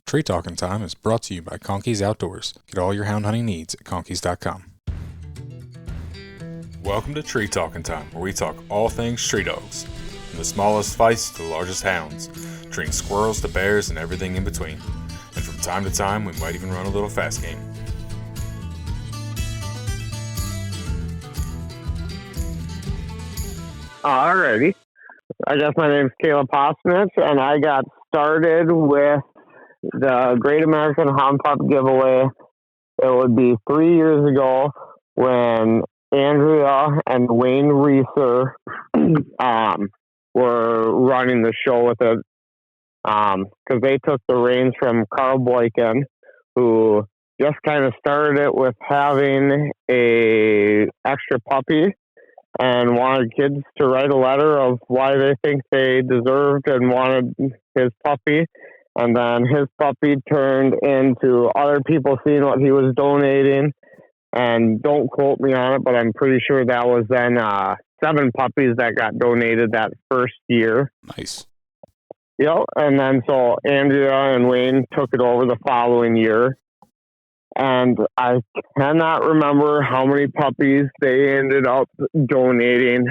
Tree Talking Time is brought to you by Conkey's Outdoors. Get all your hound hunting needs at conkeys.com. Welcome to Tree Talking Time, where we talk all things tree dogs, from the smallest feists to the largest hounds, treating squirrels to bears and everything in between. And from time to time, we might even run a little fast game. Alrighty. I guess my name's Caleb Posnitz, and I got started with the Great American Hound Pup giveaway. It would be 3 years ago when Andrea and Wayne Reeser were running the show with it, because they took the reins from Carl Boykin, who just kind of started it with having a extra puppy and wanted kids to write a letter of why they think they deserved and wanted his puppy. And then his puppy turned into other people seeing what he was donating. And don't quote me on it, but I'm pretty sure that was then 7 puppies that got donated that first year. Nice. Yep. And then so Andrea and Wayne took it over the following year. And I cannot remember how many puppies they ended up donating.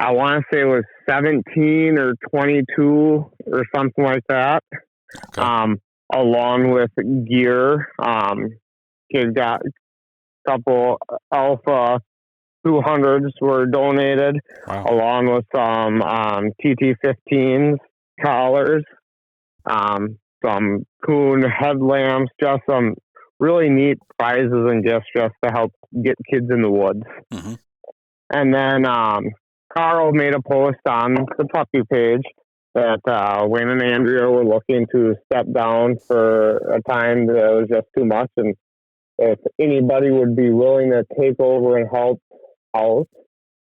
I want to say it was 17 or 22 or something like that. Okay. Along with gear. Kids got a couple Alpha 200s were donated, wow, along with some TT15s, collars, some coon headlamps, just some really neat prizes and gifts just to help get kids in the woods. Mm-hmm. And then Carl made a post on the puppy page that Wayne and Andrea were looking to step down for a time that was just too much, and if anybody would be willing to take over and help out.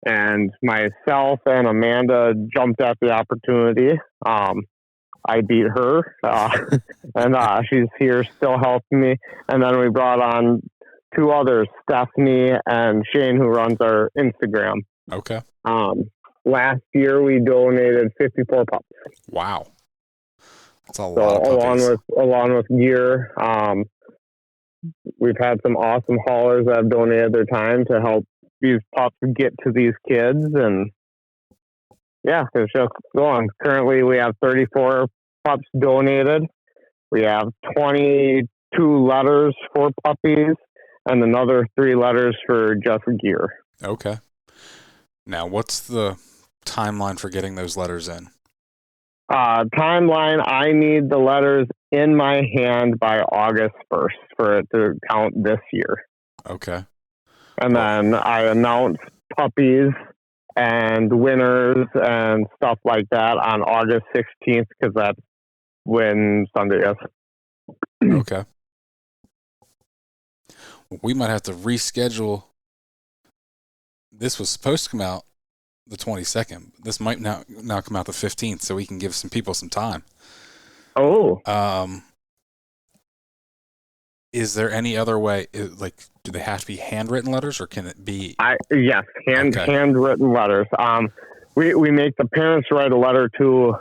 And myself and Amanda jumped at the opportunity. I beat her, and she's here still helping me. And then we brought on 2 others, Stephanie and Shane, who runs our Instagram. Okay. Last year we donated 54 pups. Wow, that's a lot of puppies. Along with gear, we've had some awesome haulers that have donated their time to help these pups get to these kids, and yeah, it's just going. Currently, we have 34 pups donated. We have 22 letters for puppies and another 3 letters for just gear. Okay. Now, what's the timeline for getting those letters in? Timeline, I need the letters in my hand by August 1st for it to count this year. Okay. And then I announce puppies and winners and stuff like that on August 16th, because that's when Sunday is. Okay. We might have to reschedule. This was supposed to come out the 22nd. This might now come out the 15th, so we can give some people some time. Oh. Is there any other way? Do they have to be handwritten letters, or can it be? Yes, handwritten letters. We make the parents write a letter to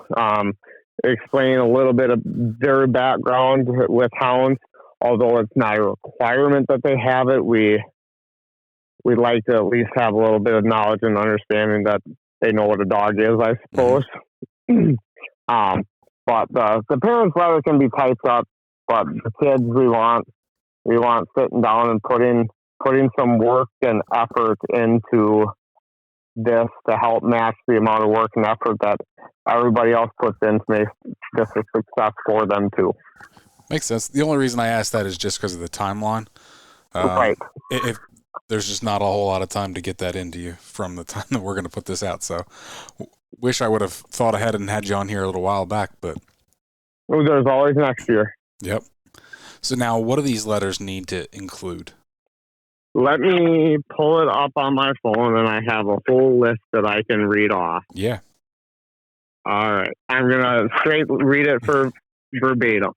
explain a little bit of their background with hounds. Although it's not a requirement that they have it, we'd like to at least have a little bit of knowledge and understanding that they know what a dog is, I suppose. Mm-hmm. But the parents' letter can be typed up, but the kids we want sitting down and putting some work and effort into this to help match the amount of work and effort that everybody else puts in to make this a success for them too. Makes sense. The only reason I asked that is just because of the timeline. Right. If there's just not a whole lot of time to get that into you from the time that we're going to put this out. So wish I would have thought ahead and had you on here a little while back, but there's always next year. Yep. So now what do these letters need to include? Let me pull it up on my phone, and I have a whole list that I can read off. Yeah. All right. I'm going to straight read it for verbatim.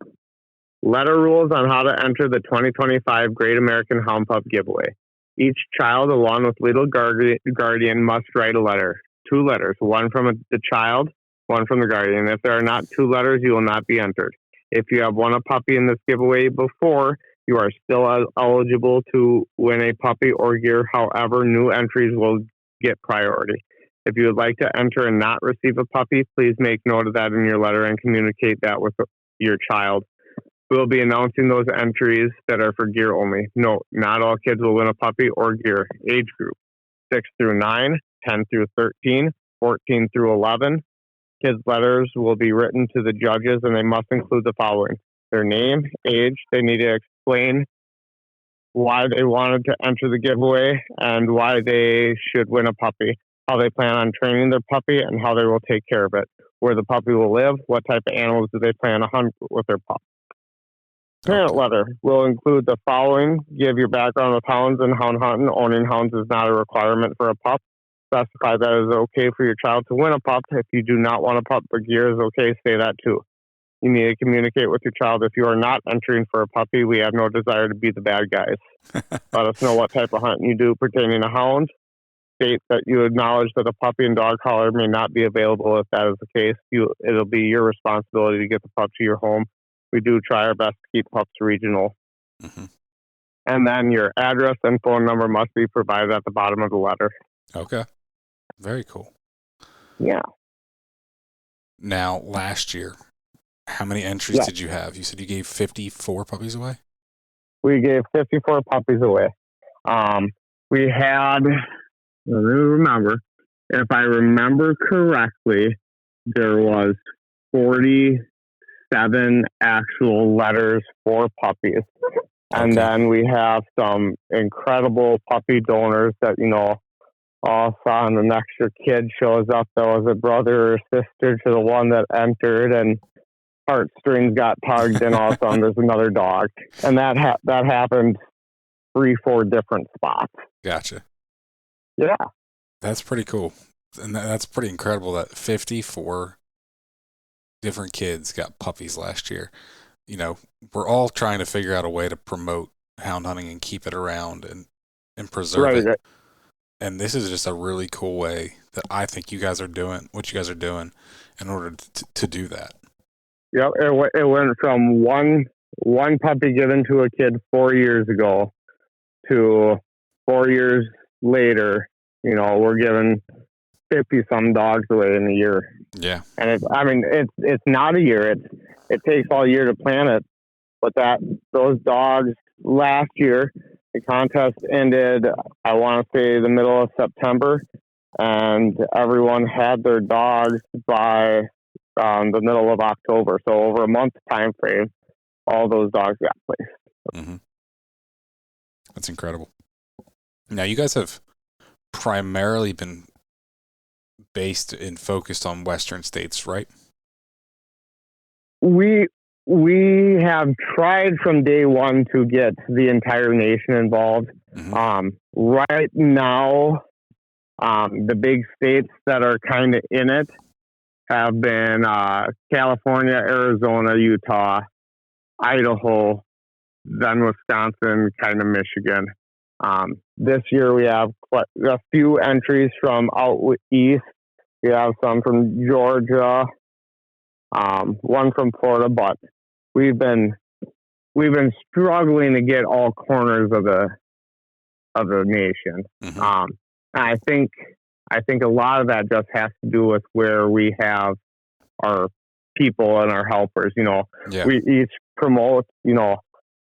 Letter rules on how to enter the 2025 Great American Hound Pup giveaway. Each child, along with legal guardian, must write a letter. 2 letters, one from the child one from the guardian. If there are not 2 letters, you will not be entered. If you have won a puppy in this giveaway before, you are still eligible to win a puppy or gear. However, new entries will get priority. If you would like to enter and not receive a puppy, please make note of that in your letter and communicate that with your child. We'll be announcing those entries that are for gear only. Note, not all kids will win a puppy or gear. Age group, 6 through 9, 10 through 13, 14 through 11. Kids' letters will be written to the judges, and they must include the following: their name, age. They need to explain why they wanted to enter the giveaway and why they should win a puppy, how they plan on training their puppy, and how they will take care of it, where the puppy will live, what type of animals do they plan to hunt with their pup. Parent letter will include the following: give your background with hounds and hound hunting. Owning hounds is not a requirement for a pup. Specify that it is okay for your child to win a pup. If you do not want a pup, but gear is okay, say that too. You need to communicate with your child. If you are not entering for a puppy, we have no desire to be the bad guys. Let us know what type of hunting you do pertaining to hounds. State that you acknowledge that a puppy and dog collar may not be available. If that is the case, it'll be your responsibility to get the pup to your home. We do try our best to keep pups regional. Mm-hmm. And then your address and phone number must be provided at the bottom of the letter. Okay. Very cool. Yeah. Now, last year, how many entries did you have? You said you gave 54 puppies away? We gave 54 puppies away. We had, if I remember correctly, there was 47 actual letters for puppies. And then we have some incredible puppy donors that, all of a sudden the next year kid shows up that was a brother or sister to the one that entered, and heartstrings got tugged, and all of a sudden there's another dog. And that happened 3-4 different spots. Gotcha. Yeah. That's pretty cool. And that's pretty incredible that 54 different kids got puppies last year. We're all trying to figure out a way to promote hound hunting and keep it around and preserve it. Right. And this is just a really cool way that I think you guys are doing what you guys are doing in order to do that. Yep. It went from one puppy given to a kid 4 years ago to 4 years later, we're giving 50 some dogs away in a year. Yeah. And it's not a year. It takes all year to plan it, but those dogs last year, the contest ended, I want to say, the middle of September, and everyone had their dogs by the middle of October. So over a month time frame, all those dogs got placed. Mm-hmm. That's incredible. Now, you guys have primarily been based and focused on Western states, right? We have tried from day one to get the entire nation involved. Mm-hmm. Right now, the big states that are kind of in it have been California, Arizona, Utah, Idaho, then Wisconsin, kind of Michigan. This year we have quite a few entries from out east. We have some from Georgia, one from Florida, but we've been struggling to get all corners of the nation. Mm-hmm. I think a lot of that just has to do with where we have our people and our helpers. Yeah. We each promote.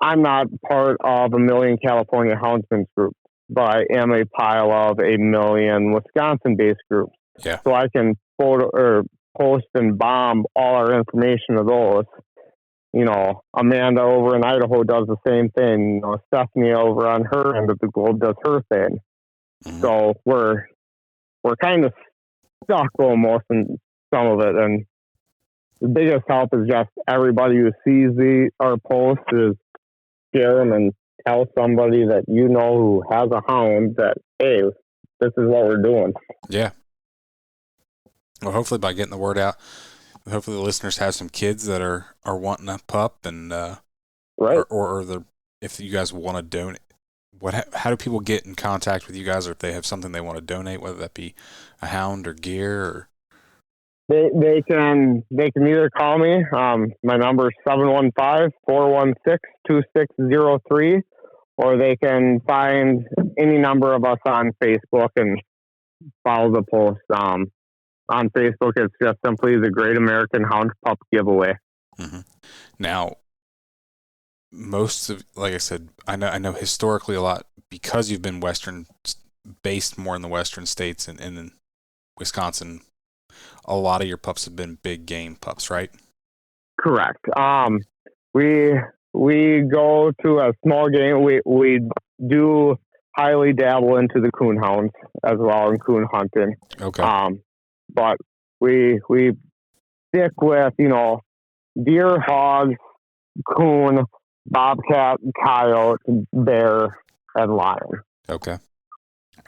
I'm not part of a million California Houndsmen groups, but I am a pile of a million Wisconsin-based groups. Yeah. So I can post and bomb all our information to those. Amanda over in Idaho does the same thing. Stephanie over on her end of the globe does her thing. Mm-hmm. So we're kind of stuck almost in some of it. And the biggest help is just everybody who sees our posts is share them and tell somebody that who has a hound that, hey, this is what we're doing. Yeah. Well, hopefully by getting the word out, hopefully the listeners have some kids that are wanting a pup, and right, or if you guys want to donate, how do people get in contact with you guys, or if they have something they want to donate, whether that be a hound or gear or? They can either call me. My number is 715-416-2603, or they can find any number of us on Facebook and follow the post. On Facebook, it's just simply the Great American Hound Pup Giveaway. Mm-hmm. Now, most of, like I said, I know historically a lot, because you've been based more in the Western states and in Wisconsin. A lot of your pups have been big game pups, right? Correct. We go to a small game. We do highly dabble into the coon hounds as well, and coon hunting. Okay. But we stick with, deer, hogs, coon, bobcat, coyote, bear, and lion. Okay.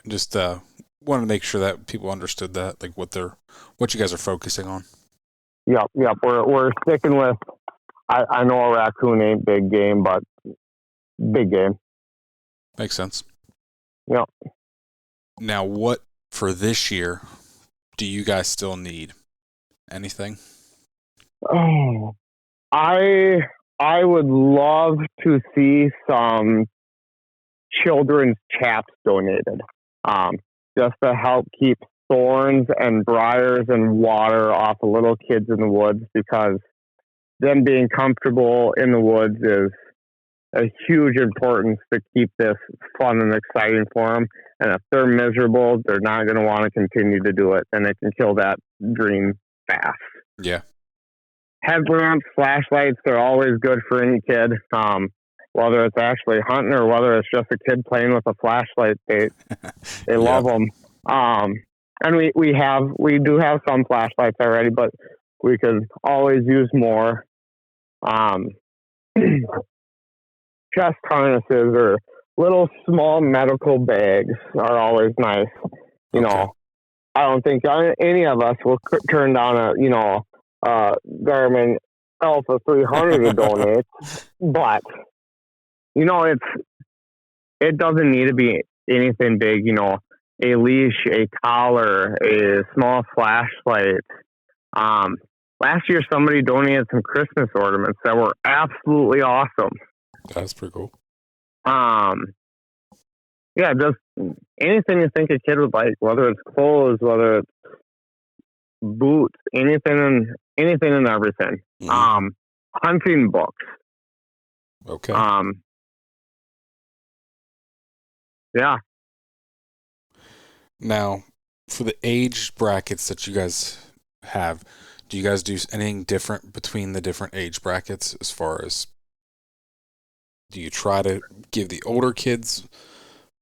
Just wanted to make sure that people understood that, like what you guys are focusing on. Yep. We're sticking with. I know a raccoon ain't big game, but big game. Makes sense. Yep. Now, what for this year do you guys still need? Anything? Oh, I would love to see some children's chaps donated, just to help keep thorns and briars and water off of little kids in the woods, because them being comfortable in the woods is a huge importance to keep this fun and exciting for them. And if they're miserable, they're not going to want to continue to do it, and it can kill that dream fast. Yeah. Headlamps, flashlights, they're always good for any kid. Whether it's actually hunting or whether it's just a kid playing with a flashlight, they love them. And we do have some flashlights already, but we could always use more. Chest harnesses or little small medical bags are always nice. I don't think any of us will turn down a Garmin Alpha 300 to donate, but it doesn't need to be anything big. A leash, a collar, a small flashlight. Last year somebody donated some Christmas ornaments that were absolutely awesome. That's pretty cool. Yeah, just anything you think a kid would like, whether it's clothes, whether it's boots, anything and everything. Mm-hmm. Hunting books. Okay. Yeah. Now, for the age brackets that you guys have, do you guys do anything different between the different age brackets, as far as, do you try to give the older kids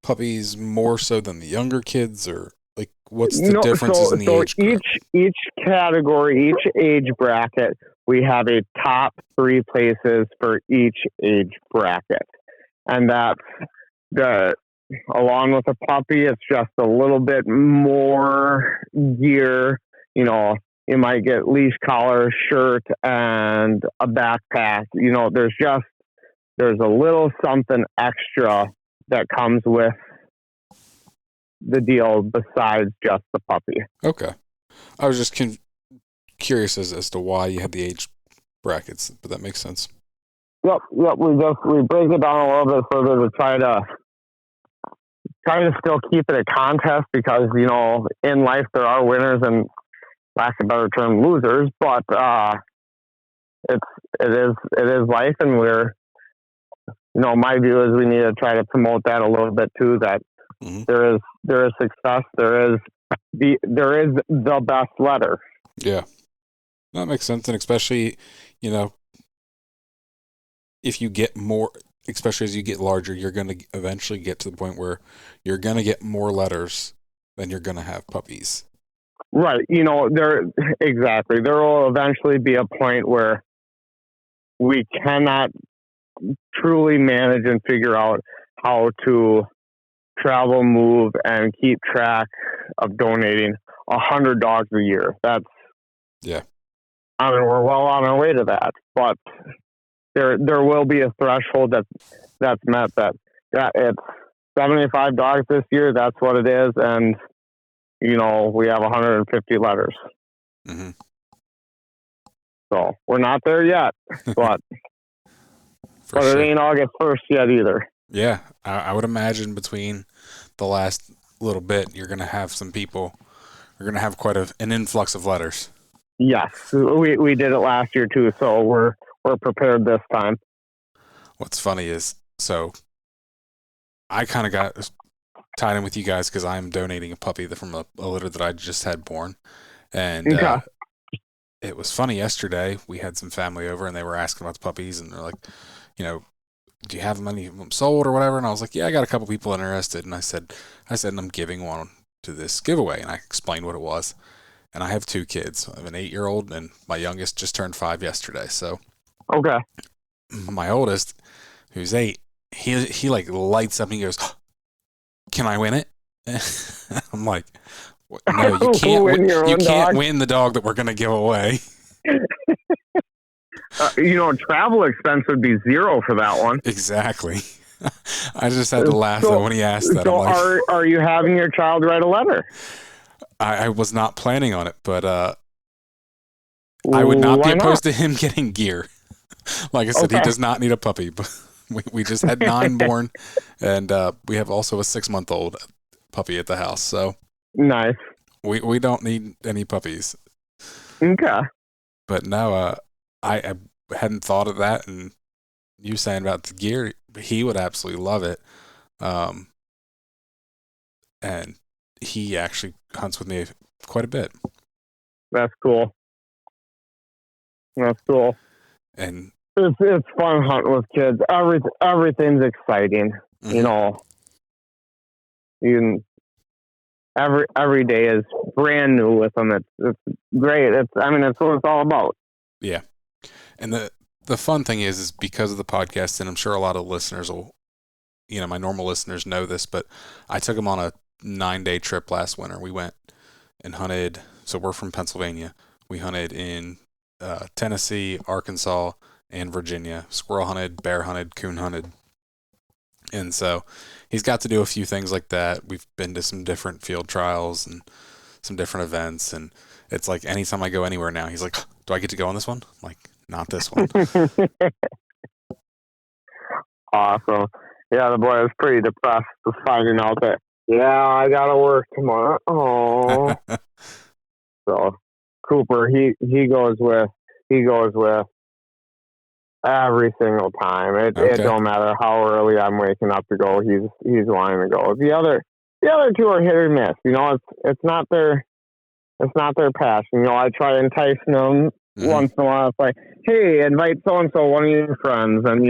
puppies more so than the younger kids, or like what's the differences in the age group? Each category, each age bracket, we have a top 3 places for each age bracket. And that's along with a puppy, it's just a little bit more gear. You might get leash, collar, shirt, and a backpack. There's a little something extra that comes with the deal besides just the puppy. Okay. I was just curious as to why you had the age brackets, but that makes sense. Yep. We break it down a little bit further to try to still keep it a contest, because in life there are winners and, lack of a better term, losers. But it is life, and we're my view is we need to try to promote that a little bit too. That mm-hmm. there is success. There is the best letter. Yeah, that makes sense, and especially if you get more, especially as you get larger, you're going to eventually get to the point where you're going to get more letters than you're going to have puppies. Right. There will eventually be a point where we cannot truly manage and figure out how to travel, move, and keep track of donating 100 dogs a year. We're well on our way to that, but there will be a threshold that's met. That it's 75 dogs this year. That's what it is, and we have 150 letters. Mm-hmm. So we're not there yet, but sure. It ain't August 1st yet either. Yeah, I would imagine between the last little bit, you're going to have some people. You're going to have quite an influx of letters. Yes, we did it last year too, so we're prepared this time. What's funny is, so I kind of got tied in with you guys because I'm donating a puppy from a litter that I just had born, and it was funny. Yesterday we had some family over and they were asking about the puppies, and they're like, you know, do you have any of them sold or whatever? And I was like, yeah, I got a couple people interested, and I said, I'm giving one to this giveaway, and I explained what it was. And I have 2 kids. I have an 8-year-old, and my youngest just turned 5 yesterday. So, okay, my oldest, who's 8, he like lights up and he goes, "Can I win it?" I'm like, "No, you can't. You can't win the dog that we're gonna give away." Travel expense would be 0 for that one. Exactly. I just had to laugh though when he asked that. So, are you having your child write a letter? I was not planning on it, but I would not be opposed to him getting gear. Like I said, He does not need a puppy. But we just had 9 born, and we have also a 6-month-old puppy at the house. So nice. We don't need any puppies. Okay. But no, I hadn't thought of that, and you saying about the gear, he would absolutely love it. And he actually hunts with me quite a bit. That's cool. And it's fun hunting with kids. Everything's exciting. Mm-hmm. Every day is brand new with them. It's great. It's what it's all about. Yeah. And the fun thing is because of the podcast, and I'm sure a lot of listeners will, my normal listeners know this, but I took them on a 9-day trip last winter. We went and hunted. So we're from Pennsylvania. We hunted in Tennessee, Arkansas, and Virginia. Squirrel hunted, bear hunted, coon hunted. And so he's got to do a few things like that. We've been to some different field trials and some different events. And it's like anytime I go anywhere now, he's like, "Do I get to go on this one?" I'm like, "Not this one." Awesome. Yeah, the boy was pretty depressed with finding out that, I got to work tomorrow. Oh. So Cooper, he goes with every single time. It don't matter how early I'm waking up to go. He's wanting to go. The other 2 are hit or miss. It's not their passion. I try enticing them once in a while. It's like, hey, invite so and so, one of your friends, and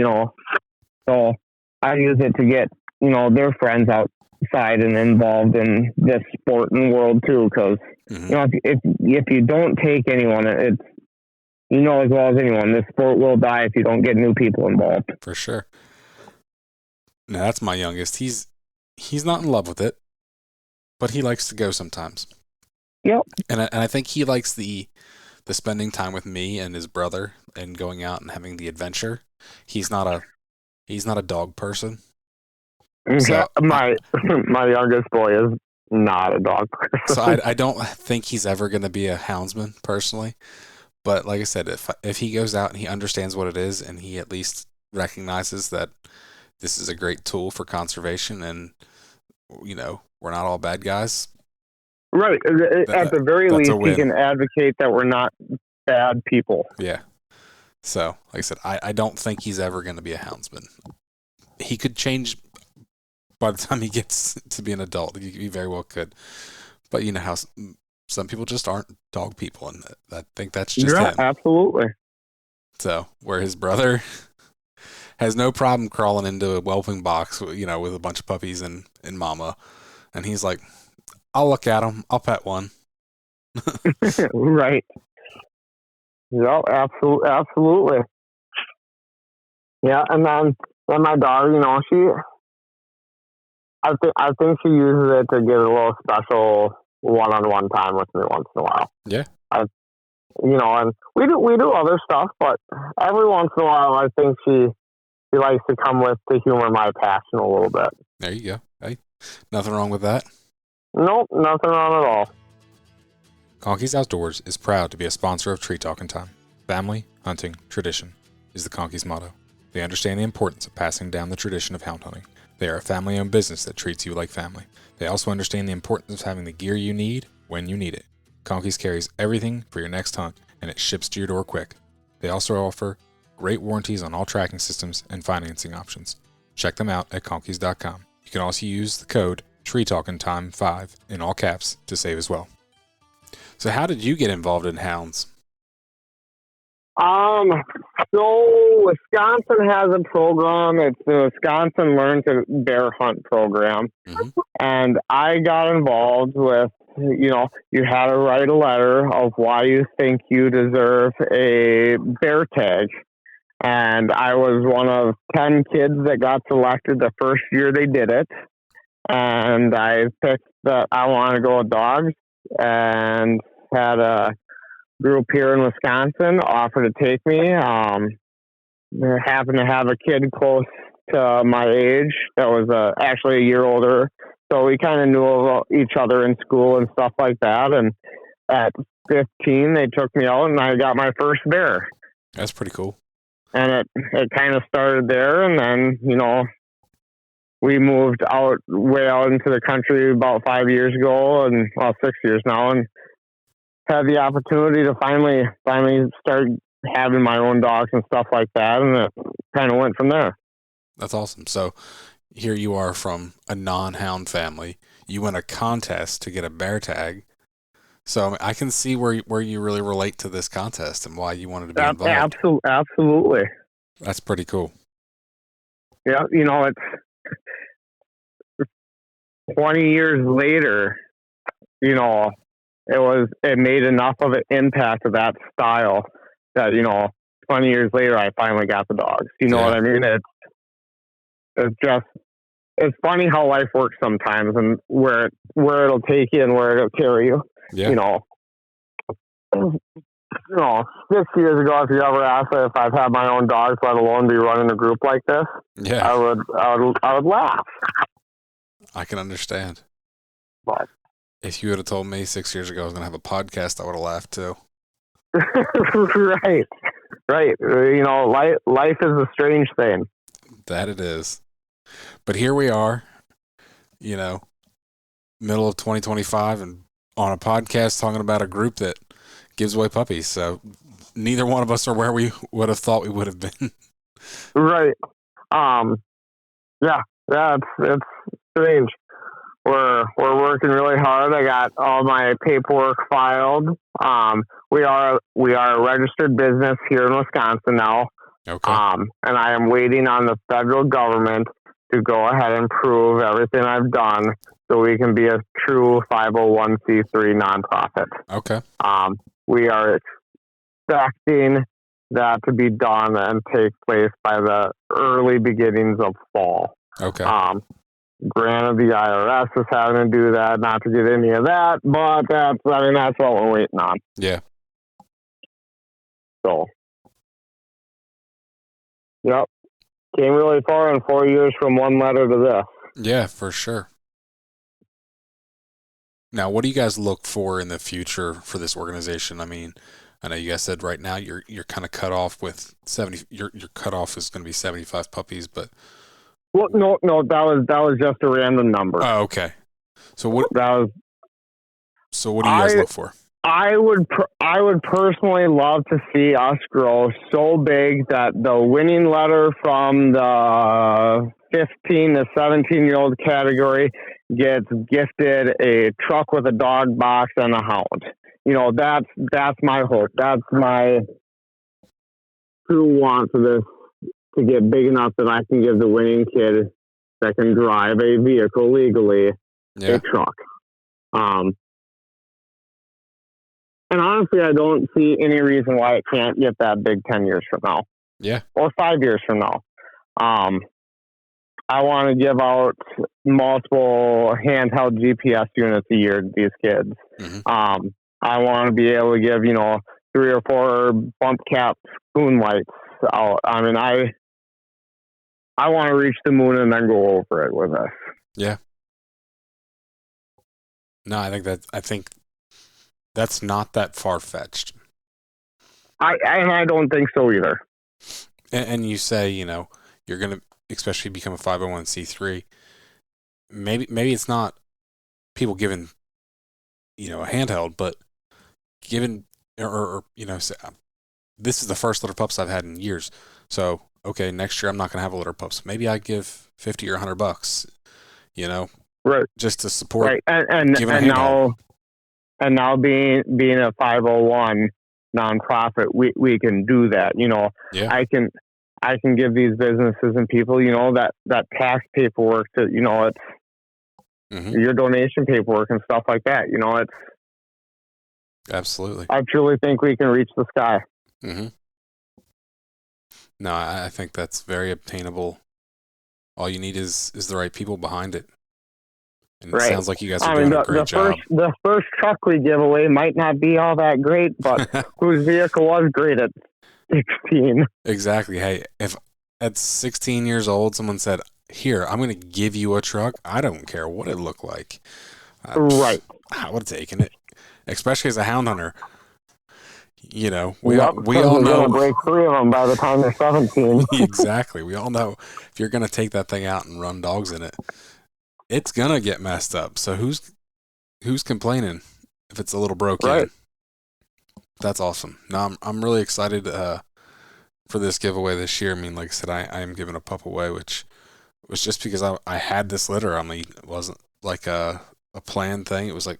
so I use it to get their friends outside and involved in this sporting world too. Because if you don't take anyone, it's as well as anyone, this sport will die if you don't get new people involved. For sure. Now that's my youngest. He's not in love with it, but he likes to go sometimes. Yep. And I think he likes the spending time with me and his brother and going out and having the adventure. He's not a dog person. So my youngest boy is not a dog person. So I don't think he's ever going to be a houndsman personally. But like I said, if he goes out and he understands what it is and he at least recognizes that this is a great tool for conservation and, we're not all bad guys. Right. At the very least, he can advocate that we're not bad people. Yeah. So, like I said, I don't think he's ever going to be a houndsman. He could change by the time he gets to be an adult. He very well could. But you know how some people just aren't dog people, and I think that's just him. Absolutely. So, where his brother has no problem crawling into a whelping box, with a bunch of puppies and mama, and he's like, "I'll look at them. I'll pet one." Right. Yeah, absolutely. Yeah, and then my daughter, I think she uses it to get a little special one-on-one time with me once in a while. Yeah. And we do other stuff, but every once in a while, I think she likes to come with to humor my passion a little bit. There you go. Hey, nothing wrong with that. Nope, nothing wrong at all. Conkeys Outdoors is proud to be a sponsor of Tree Talking Time. Family, hunting, tradition is the Conkeys' motto. They understand the importance of passing down the tradition of hound hunting. They are a family-owned business that treats you like family. They also understand the importance of having the gear you need when you need it. Conkeys carries everything for your next hunt, and it ships to your door quick. They also offer great warranties on all tracking systems and financing options. Check them out at conkeys.com. You can also use the code TreeTalkingTime5 in all caps to save as well. So how did you get involved in hounds? So Wisconsin has a program. It's the Wisconsin Learn to Bear Hunt program. Mm-hmm. And I got involved with, you had to write a letter of why you think you deserve a bear tag. And I was one of 10 kids that got selected the first year they did it. And I picked that I want to go with dogs, and had a group here in Wisconsin offer to take me. Happened to have a kid close to my age that was actually a year older. So we kind of knew about each other in school and stuff like that. And at 15, they took me out and I got my first bear. That's pretty cool. And it kind of started there. And then, we moved way out into the country about 5 years ago, and 6 years now, and had the opportunity to finally start having my own dogs and stuff like that, and it kind of went from there. That's awesome. So here you are from a non-hound family. You win a contest to get a bear tag. So I can see where you really relate to this contest and why you wanted to be involved. Absolutely. That's pretty cool. Yeah, it's 20 years later, it made enough of an impact of that style that, 20 years later, I finally got the dogs. You know what I mean? It's funny how life works sometimes, and where it'll take you and where it'll carry you. Yeah. 6 years ago, if you ever asked me if I've had my own dogs, let alone be running a group like this, I would laugh. I can understand. But if you would have told me 6 years ago I was going to have a podcast, I would have laughed too. Right. Life is a strange thing. That it is. But here we are, middle of 2025, and on a podcast talking about a group that gives away puppies. So neither one of us are where we would have thought we would have been. Right. Yeah, it's strange. We're working really hard. I got all my paperwork filed. We are a registered business here in Wisconsin now. Okay. And I am waiting on the federal government to go ahead and prove everything I've done so we can be a true 501c3 nonprofit. Okay. We are expecting that to be done and take place by the early beginnings of fall. Okay. Granted, the IRS is having to do that, not to get any of that, but that's what we're waiting on. Yeah. So, yep. Came really far in 4 years from one letter to this. Yeah, for sure. Now, what do you guys look for in the future for this organization? I mean, I know you guys said right now you're kind of cut off with 70. Your cutoff is going to be 75 puppies, but well, no, that was just a random number. Oh, okay. So what? So what do you guys look for? I would personally love to see us grow so big that the winning letter from the 15 to 17-year-old category gets gifted a truck with a dog box and a hound. That's my hope. That's my true want for this, to get big enough that I can give the winning kid that can drive a vehicle legally a truck. And honestly, I don't see any reason why it can't get that big 10 years from now. Yeah. Or 5 years from now. I want to give out multiple handheld GPS units a year to these kids. Mm-hmm. I want to be able to give, 3 or 4 bump cap spoon lights out. I mean, I want to reach the moon and then go over it with us. Yeah. No, I think that's not that far-fetched. I don't think so either. And you say, you're going to especially become a 501c3. Maybe it's not people giving, a handheld, but given, or say, this is the first litter pups I've had in years. So, okay, next year I'm not going to have a litter pups. Maybe I give $50 or $100, right, just to support. Right, and now being a 501 nonprofit, we can do that. Yeah. I can give these businesses and people, that tax paperwork to, it's your donation paperwork and stuff like that. It's absolutely. I truly think we can reach the sky. Mm-hmm. No, I think that's very obtainable. All you need is the right people behind it. And it sounds like you guys are doing a great job. The first truck we give away might not be all that great, but whose vehicle was great at 16. Exactly. Hey, if at 16 years old someone said, "Here, I'm going to give you a truck," I don't care what it looked like. Right. I would have taken it, especially as a hound hunter. We all know break 3 of them by the time they're 17. Exactly. We all know if you're going to take that thing out and run dogs in it, it's going to get messed up. So who's complaining if it's a little broken? Right. That's awesome. No, I'm really excited for this giveaway this year. I mean, like I said, I am giving a pup away, which was just because I had this litter. I mean, it wasn't like a planned thing. It was like,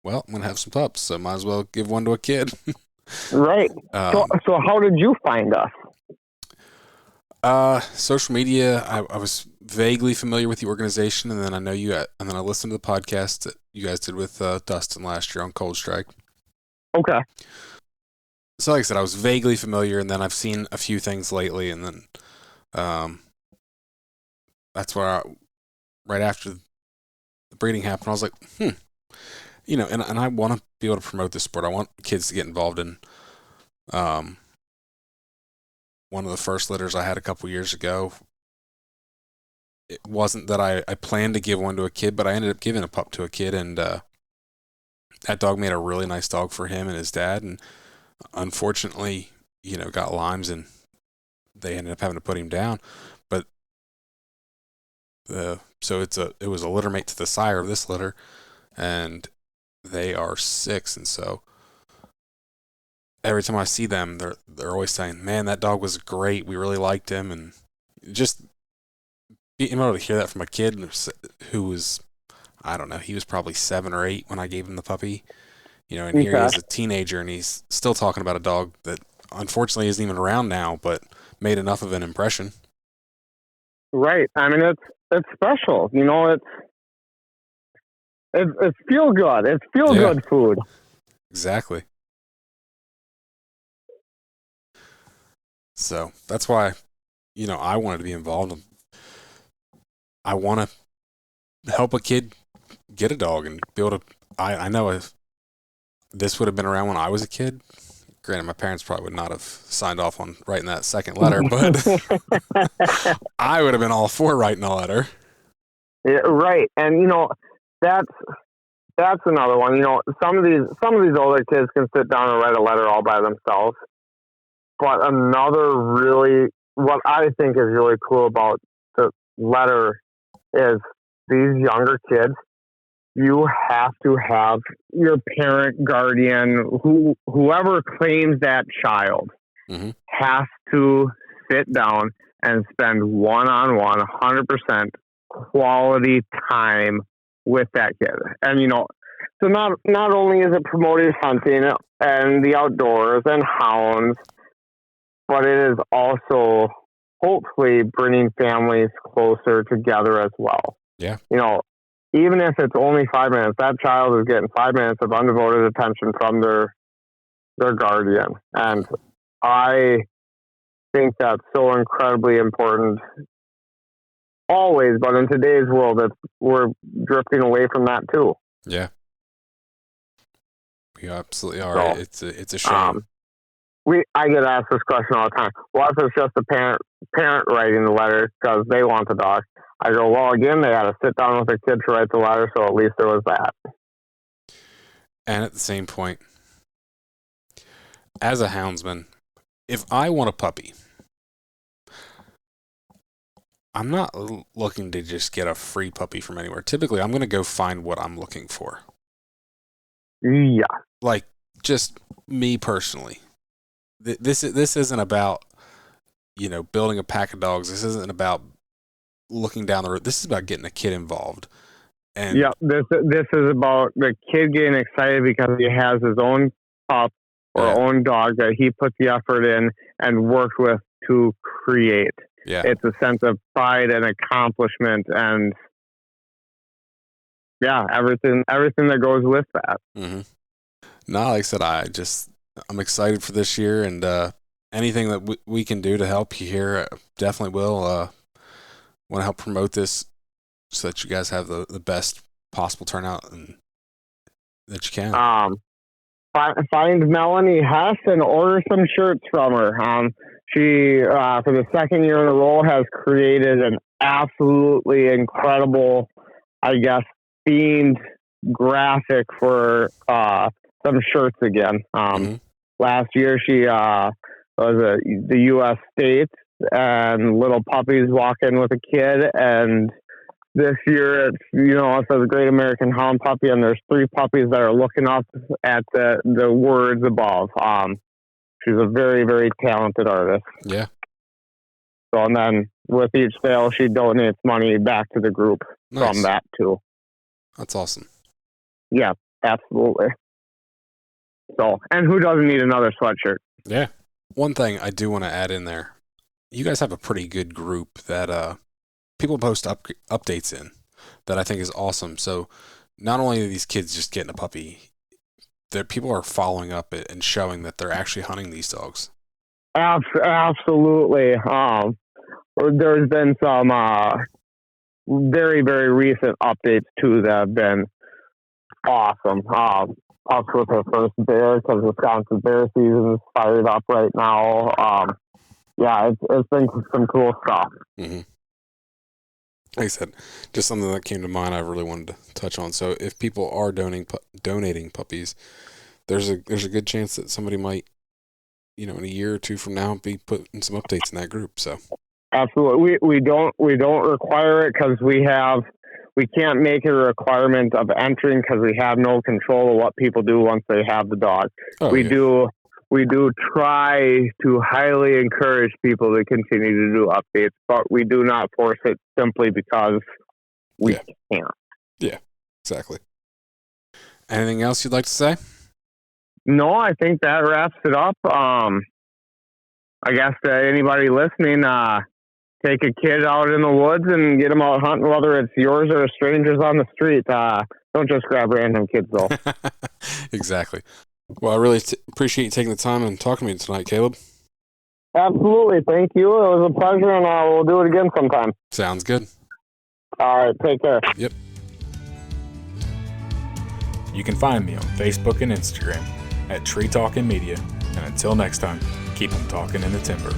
well, I'm going to have some pups, so might as well give one to a kid. Right. So how did you find us? Social media. I was vaguely familiar with the organization, and then I know you. And then I listened to the podcast that you guys did with Dustin last year on Cold Strike. Okay. So, like I said, I was vaguely familiar, and then I've seen a few things lately, and then that's where right after the breeding happened, I was like, and I want to be able to promote this sport. I want kids to get involved in. One of the first litters I had a couple years ago, it wasn't that I planned to give one to a kid, but I ended up giving a pup to a kid, and that dog made a really nice dog for him and his dad, and unfortunately, got Lyme's, and they ended up having to put him down. But so it was a litter mate to the sire of this litter, and they are 6, and so every time I see them, they're always saying, "Man, that dog was great. We really liked him," and just being able to hear that from a kid who was, I don't know, he was probably 7 or 8 when I gave him the puppy, and here he is a teenager, and he's still talking about a dog that unfortunately isn't even around now, but made enough of an impression. Right. I mean, it's special. It's feel good. It's feel good food. Exactly. So that's why, I wanted to be involved. I want to help a kid get a dog and be able to. I know if this would have been around when I was a kid, granted, my parents probably would not have signed off on writing that second letter, but I would have been all for writing a letter. Yeah, right. And that's another one. Some of these older kids can sit down and write a letter all by themselves. But another what I think is really cool about the letter is these younger kids, you have to have your parent, guardian, whoever claims that child has to sit down and spend one-on-one, 100% quality time with that kid. And, so not only is it promoting hunting and the outdoors and hounds, but it is also hopefully bringing families closer together as well. Yeah. Even if it's only 5 minutes, that child is getting 5 minutes of undevoted attention from their guardian. And I think that's so incredibly important always, but in today's world, we're drifting away from that too. Yeah. We absolutely are. So, it's a shame. I get asked this question all the time. What if it's just a parent writing the letter because they want the dog? I go, well, again, they had to sit down with their kid to write the letter, so at least there was that. And at the same point, as a houndsman, if I want a puppy, I'm not looking to just get a free puppy from anywhere. Typically, I'm going to go find what I'm looking for. Yeah. Like, just me personally. This isn't about, building a pack of dogs. This isn't about looking down the road. This is about getting a kid involved. And yeah, this is about the kid getting excited because he has his own pup or own dog that he put the effort in and worked with to create. Yeah. It's a sense of pride and accomplishment and everything that goes with that. Mm-hmm. No, like I said, I'm excited for this year, and anything that we can do to help you here, definitely will. Want to help promote this so that you guys have the best possible turnout and that you can. Find Melanie Hess and order some shirts from her. She, for the second year in a row, has created an absolutely incredible, I guess, themed graphic for some shirts again. Last year, she was the U.S. States and little puppies walk in with a kid, and this year it's it says Great American Hound Puppy, and there's 3 puppies that are looking up at the words above. She's a very, very talented artist. Yeah. So, and then with each sale, she donates money back to the group from that too. That's awesome. Yeah, absolutely. So, and who doesn't need another sweatshirt? Yeah. One thing I do want to add in there, you guys have a pretty good group that people post updates in that I think is awesome. So not only are these kids just getting a puppy, people are following up and showing that they're actually hunting these dogs. Absolutely. There's been some very, very recent updates too that have been awesome. Us with our first bear, because Wisconsin bear season is fired up right now. It's been some cool stuff. Mm-hmm. Like I said, just something that came to mind I really wanted to touch on. So if people are donating puppies, there's a good chance that somebody might, in a year or 2 from now, be putting some updates in that group. So absolutely, we don't require it because we can't make a requirement of entering because we have no control of what people do once they have the dog. We do try to highly encourage people to continue to do updates, but we do not force it simply because we can't. Yeah, exactly. Anything else you'd like to say? No, I think that wraps it up. I guess anybody listening, take a kid out in the woods and get them out hunting, whether it's yours or a stranger's on the street. Don't just grab random kids, though. Exactly. Well, I really appreciate you taking the time and talking to me tonight, Caleb. Absolutely. Thank you. It was a pleasure, and we'll do it again sometime. Sounds good. All right. Take care. Yep. You can find me on Facebook and Instagram at Tree Talking Media. And until next time, keep them talking in the timber.